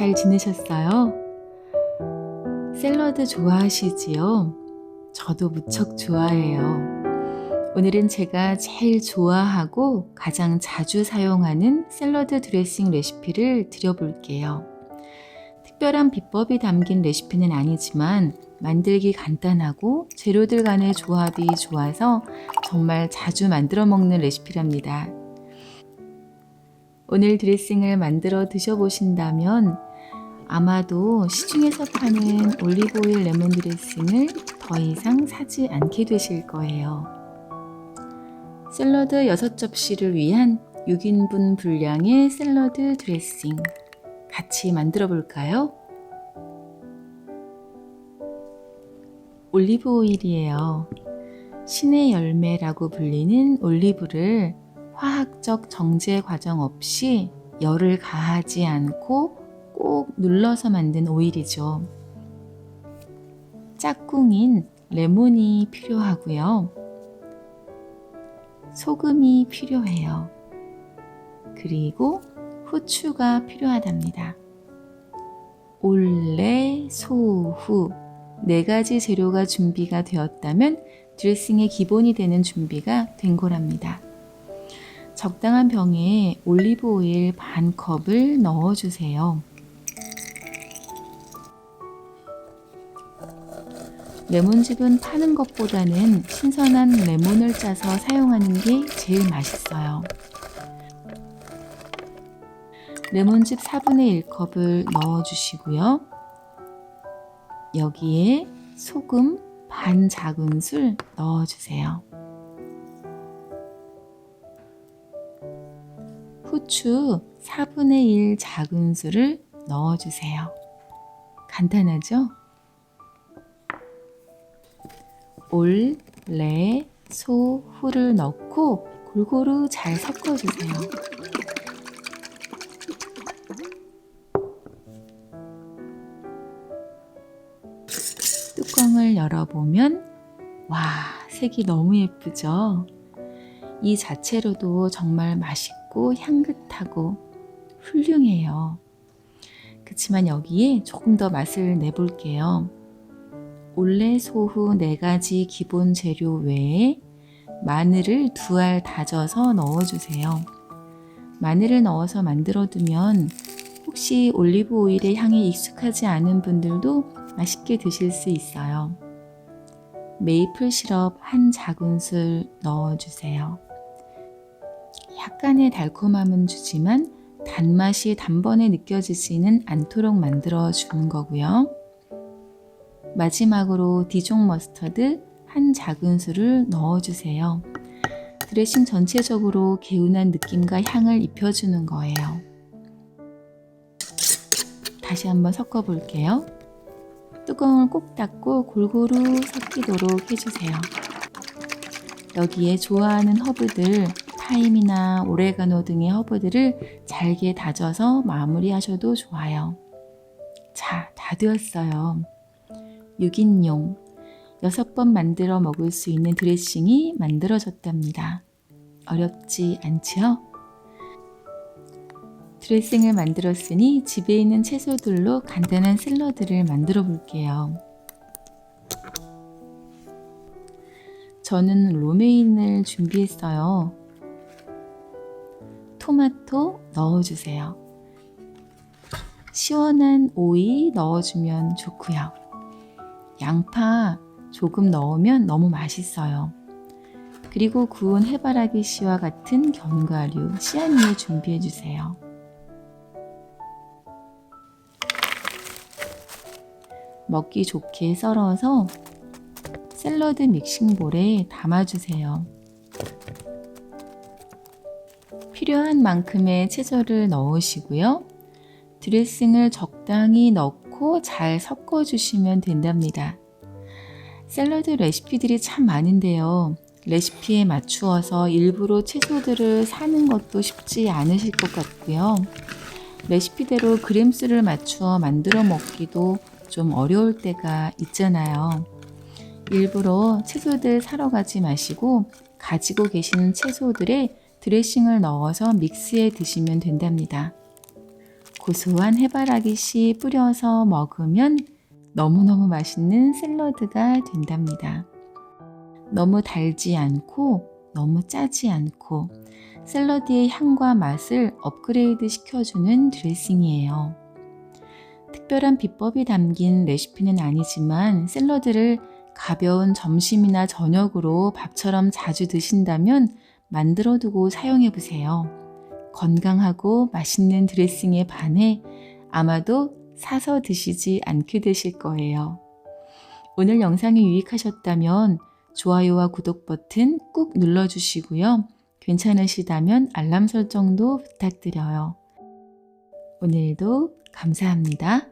잘 지내셨어요? 샐러드 좋아하시지요? 저도 무척 좋아해요. 오늘은 제가 제일 좋아하고 가장 자주 사용하는 샐러드 드레싱 레시피를 드려볼게요. 특별한 비법이 담긴 레시피는 아니지만 만들기 간단하고 재료들 간의 조합이 좋아서 정말 자주 만들어 먹는 레시피랍니다. 오늘 드레싱을 만들어 드셔보신다면 아마도 시중에서 파는 올리브오일 레몬 드레싱을 더 이상 사지 않게 되실 거예요. 샐러드 6접시를 위한 6인분 분량의 샐러드 드레싱 같이 만들어 볼까요? 올리브 오일이에요. 신의 열매라고 불리는 올리브를 화학적 정제 과정 없이 열을 가하지 않고 꼭 눌러서 만든 오일이죠. 짝꿍인 레몬이 필요하고요. 소금이 필요해요. 그리고 후추가 필요하답니다. 올레, 소후 4가지 재료가 준비가 되었다면 드레싱의 기본이 되는 준비가 된 거랍니다. 적당한 병에 올리브 오일 반 컵을 넣어주세요. 레몬즙은 파는 것보다는 신선한 레몬을 짜서 사용하는 게 제일 맛있어요. 레몬즙 4분의 1컵을 넣어주시고요. 여기에 소금 반 작은술 넣어주세요. 후추 4분의 1 작은술을 넣어주세요. 간단하죠? 올, 레, 소, 후를 넣고 골고루 잘 섞어주세요. 뚜껑을 열어보면 와, 색이 너무 예쁘죠? 이 자체로도 정말 맛있고 향긋하고 훌륭해요. 그치만 여기에 조금 더 맛을 내볼게요. 올레, 소후 4가지 기본 재료 외에 마늘을 2알 다져서 넣어주세요. 마늘을 넣어서 만들어두면 혹시 올리브 오일의 향에 익숙하지 않은 분들도 맛있게 드실 수 있어요. 메이플 시럽 1 작은술 넣어주세요. 약간의 달콤함은 주지만 단맛이 단번에 느껴지지는 않도록 만들어 주는 거고요. 마지막으로 디종 머스터드 1 작은술을 넣어주세요. 드레싱 전체적으로 개운한 느낌과 향을 입혀주는 거예요. 다시 한번 섞어 볼게요. 뚜껑을 꼭 닫고 골고루 섞이도록 해주세요. 여기에 좋아하는 허브들, 타임이나 오레가노 등의 허브들을 잘게 다져서 마무리하셔도 좋아요. 자, 다 되었어요. 6인용 6번 만들어 먹을 수 있는 드레싱이 만들어졌답니다. 어렵지 않지요? 드레싱을 만들었으니 집에 있는 채소들로 간단한 샐러드를 만들어 볼게요. 저는 로메인을 준비했어요. 토마토 넣어주세요. 시원한 오이 넣어주면 좋고요. 양파 조금 넣으면 너무 맛있어요. 그리고 구운 해바라기 씨와 같은 견과류, 씨앗잎 준비해주세요. 먹기 좋게 썰어서 샐러드 믹싱볼에 담아주세요. 필요한 만큼의 채소를 넣으시고요. 드레싱을 적당히 넣고 잘 섞어주시면 된답니다. 샐러드 레시피들이 참 많은데요. 레시피에 맞추어서 일부러 채소들을 사는 것도 쉽지 않으실 것 같고요. 레시피대로 그램수를 맞추어 만들어 먹기도 좀 어려울 때가 있잖아요. 일부러 채소들 사러 가지 마시고 가지고 계시는 채소들에 드레싱을 넣어서 믹스해 드시면 된답니다. 고소한 해바라기 씨 뿌려서 먹으면 너무너무 맛있는 샐러드가 된답니다. 너무 달지 않고 너무 짜지 않고 샐러드의 향과 맛을 업그레이드 시켜주는 드레싱이에요. 특별한 비법이 담긴 레시피는 아니지만 샐러드를 가벼운 점심이나 저녁으로 밥처럼 자주 드신다면 만들어두고 사용해보세요. 건강하고 맛있는 드레싱에 반해 아마도 사서 드시지 않게 되실 거예요. 오늘 영상이 유익하셨다면 좋아요와 구독 버튼 꾹 눌러주시고요. 괜찮으시다면 알람 설정도 부탁드려요. 오늘도 감사합니다.